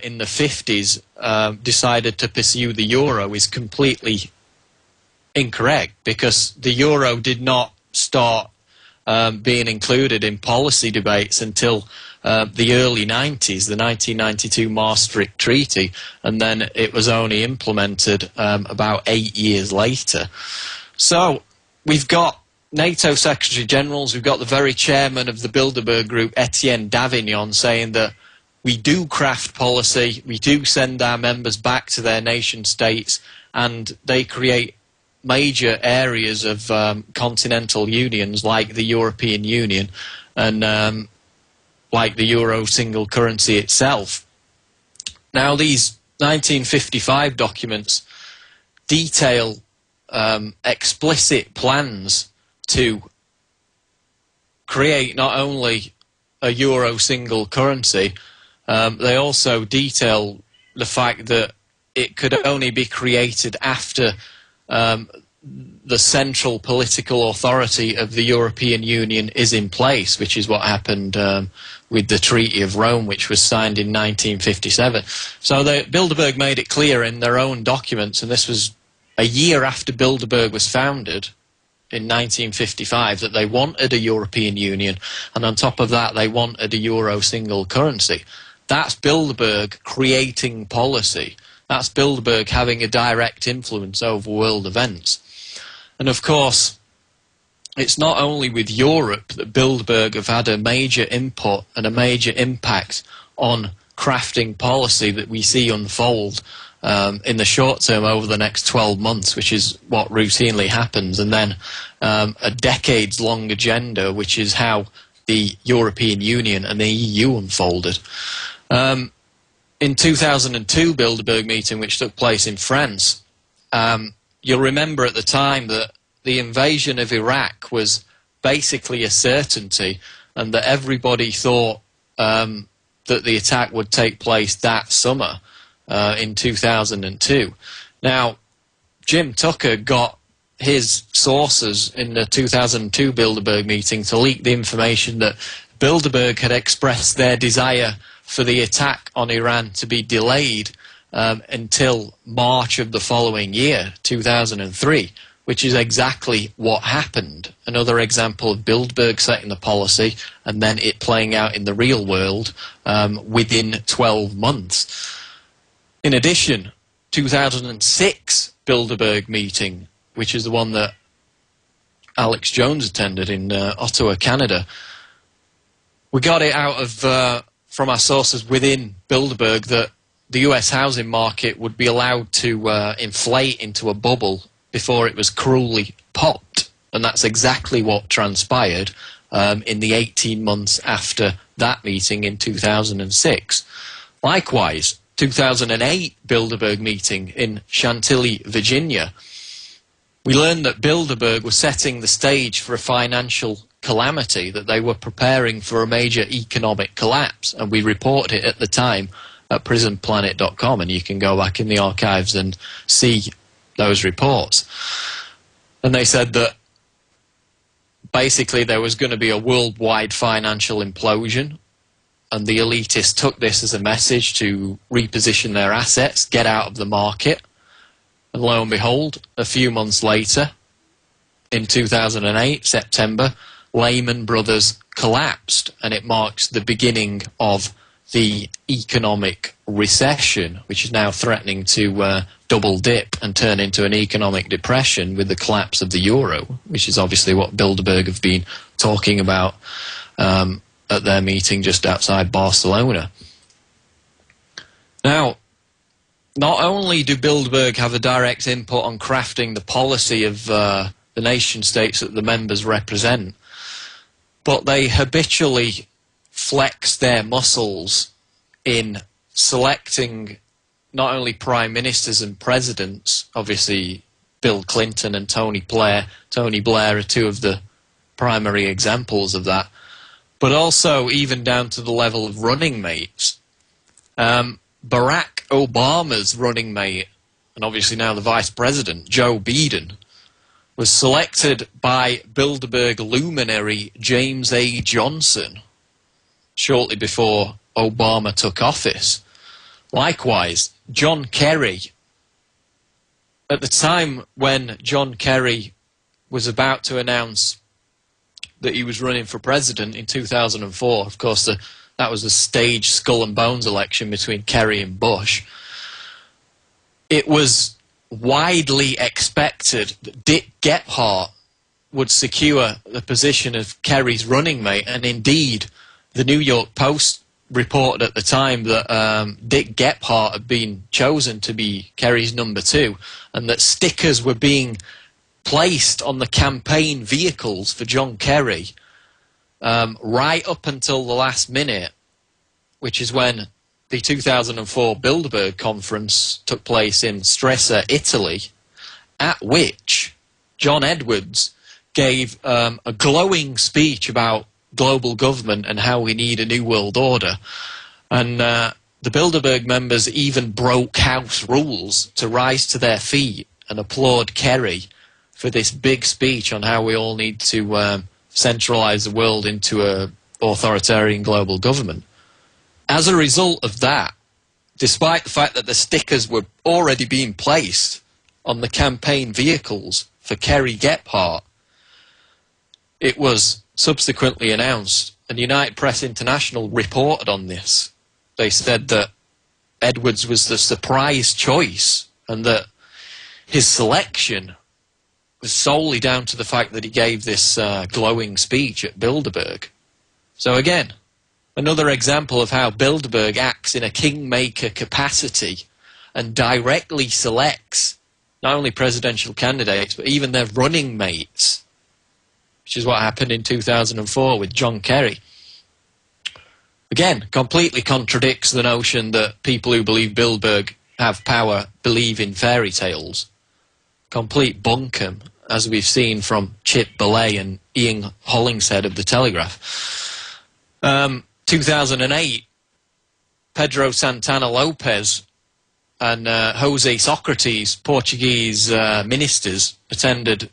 in the 50s decided to pursue the euro is completely incorrect, because the euro did not start being included in policy debates until the early 90s, the 1992 Maastricht Treaty, and then it was only implemented about 8 years later. So we've got NATO Secretary-Generals, we've got the very chairman of the Bilderberg Group, Etienne Davignon, saying that we do craft policy, we do send our members back to their nation states, and they create major areas of continental unions like the European Union and like the euro single currency itself. Now, these 1955 documents detail explicit plans to create not only a euro single currency, they also detail the fact that it could only be created after the central political authority of the European Union is in place, which is what happened with the Treaty of Rome, which was signed in 1957. So Bilderberg made it clear in their own documents, and this was a year after Bilderberg was founded in 1955, that they wanted a European Union, and on top of that they wanted a euro single currency. That's Bilderberg creating policy. That's Bilderberg having a direct influence over world events. And of course, it's not only with Europe that Bilderberg have had a major input and a major impact on crafting policy that we see unfold in the short term over the next 12 months, which is what routinely happens, and then a decades-long agenda, which is how the European Union and the EU unfolded. In 2002 Bilderberg meeting, which took place in France, you'll remember at the time that the invasion of Iraq was basically a certainty, and that everybody thought that the attack would take place that summer in 2002. Now, Jim Tucker got his sources in the 2002 Bilderberg meeting to leak the information that Bilderberg had expressed their desire for the attack on Iran to be delayed until March of the following year, 2003, which is exactly what happened. Another example of Bilderberg setting the policy and then it playing out in the real world within 12 months. In addition, 2006 Bilderberg meeting, which is the one that Alex Jones attended in Ottawa, Canada, we got it out of from our sources within Bilderberg that the US housing market would be allowed to inflate into a bubble before it was cruelly popped. And that's exactly what transpired in the 18 months after that meeting in 2006. Likewise, 2008 Bilderberg meeting in Chantilly, Virginia, we learned that Bilderberg was setting the stage for a financial calamity, that they were preparing for a major economic collapse, and we reported it at the time at prisonplanet.com, and you can go back in the archives and see those reports. And they said that basically there was going to be a worldwide financial implosion, and the elitists took this as a message to reposition their assets, get out of the market. And lo and behold, a few months later, in 2008, September, Lehman Brothers collapsed, and it marks the beginning of the economic recession, which is now threatening to double dip and turn into an economic depression with the collapse of the euro, which is obviously what Bilderberg have been talking about at their meeting just outside Barcelona. Now, not only do Bilderberg have a direct input on crafting the policy of the nation states that the members represent, but they habitually flex their muscles in selecting not only prime ministers and presidents, obviously Bill Clinton and Tony Blair are two of the primary examples of that, but also even down to the level of running mates. Barack Obama's running mate, and obviously now the vice president, Joe Biden, was selected by Bilderberg luminary James A. Johnson shortly before Obama took office. Likewise, John Kerry, at the time when John Kerry was about to announce that he was running for president in 2004, of course that was the staged skull and bones election between Kerry and Bush, it was widely expected that Dick Gephardt would secure the position of Kerry's running mate, and indeed the New York Post reported at the time that Dick Gephardt had been chosen to be Kerry's number 2, and that stickers were being placed on the campaign vehicles for John Kerry right up until the last minute, which is when the 2004 Bilderberg conference took place in Stresa, Italy, at which John Edwards gave a glowing speech about global government and how we need a new world order. And the Bilderberg members even broke house rules to rise to their feet and applaud Kerry for this big speech on how we all need to centralize the world into an authoritarian global government. As a result of that, despite the fact that the stickers were already being placed on the campaign vehicles for Kerry Gephardt, it was subsequently announced, and United Press International reported on this. They said that Edwards was the surprise choice and that his selection was solely down to the fact that he gave this glowing speech at Bilderberg. So again, another example of how Bilderberg acts in a kingmaker capacity and directly selects not only presidential candidates but even their running mates, which is what happened in 2004 with John Kerry. Again, completely contradicts the notion that people who believe Bilderberg have power believe in fairy tales. Complete bunkum, as we've seen from Chip Belay and Ian Hollingshead of The Telegraph. 2008, Pedro Santana Lopes and José Sócrates, Portuguese ministers, attended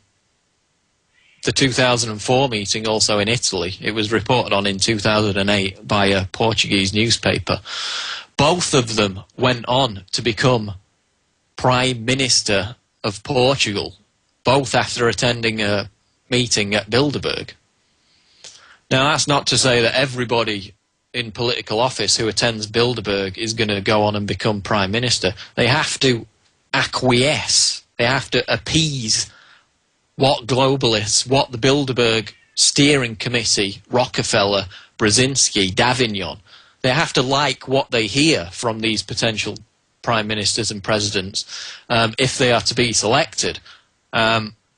the 2004 meeting also in Italy. It was reported on in 2008 by a Portuguese newspaper. Both of them went on to become Prime Minister of Portugal, both after attending a meeting at Bilderberg. Now, that's not to say that everybody in political office who attends Bilderberg is going to go on and become Prime Minister. They have to acquiesce. They have to appease what globalists, what the Bilderberg steering committee, Rockefeller, Brzezinski, Davignon, they have to like what they hear from these potential prime ministers and presidents if they are to be selected.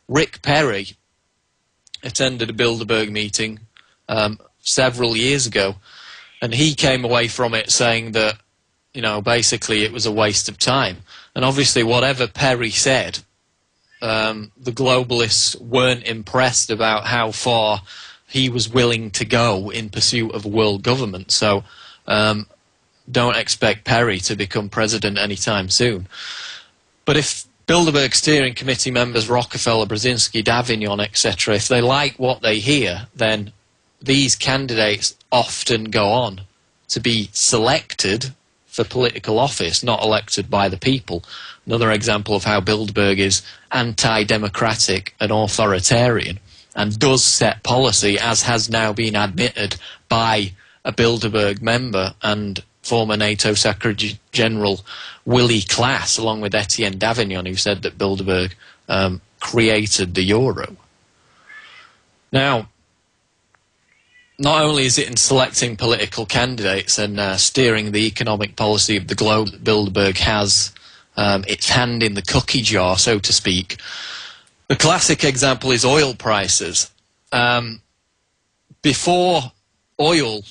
Rick Perry attended a Bilderberg meeting several years ago, and he came away from it saying that, you know, basically it was a waste of time. And obviously whatever Perry said, the globalists weren't impressed about how far he was willing to go in pursuit of a world government. So don't expect Perry to become president anytime soon. But if Bilderberg steering committee members, Rockefeller, Brzezinski, Davignon, etc., if they like what they hear, then these candidates often go on to be selected for political office, not elected by the people. Another example of how Bilderberg is anti-democratic and authoritarian and does set policy, as has now been admitted by a Bilderberg member and former NATO Secretary-General Willy Claes, along with Etienne Davignon, who said that Bilderberg created the euro. Now, not only is it in selecting political candidates and steering the economic policy of the globe that Bilderberg has its hand in the cookie jar, so to speak. The classic example is oil prices. Before oil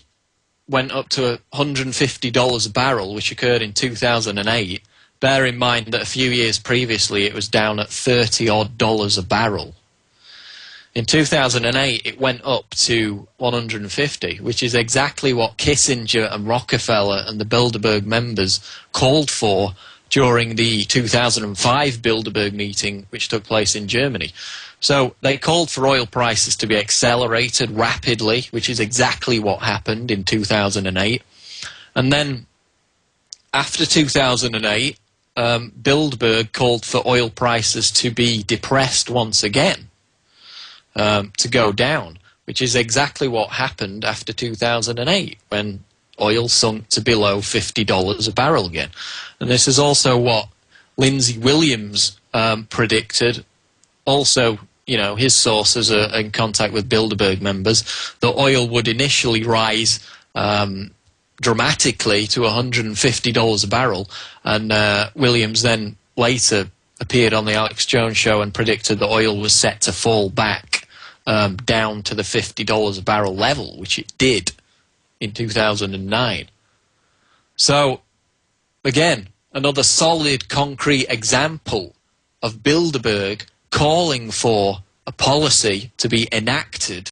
went up to $150 a barrel, which occurred in 2008, bear in mind that a few years previously it was down at $30-odd a barrel. In 2008, it went up to 150, which is exactly what Kissinger and Rockefeller and the Bilderberg members called for during the 2005 Bilderberg meeting, which took place in Germany. So they called for oil prices to be accelerated rapidly, which is exactly what happened in 2008. And then after 2008, Bilderberg called for oil prices to be depressed once again, to go down, which is exactly what happened after 2008, when oil sunk to below $50 a barrel again. And this is also what Lindsay Williams predicted. Also, you know, his sources are in contact with Bilderberg members, that oil would initially rise dramatically to $150 a barrel, and Williams then later appeared on the Alex Jones show and predicted that oil was set to fall back down to the $50 a barrel level, which it did in 2009. So, again, another solid, concrete example of Bilderberg calling for a policy to be enacted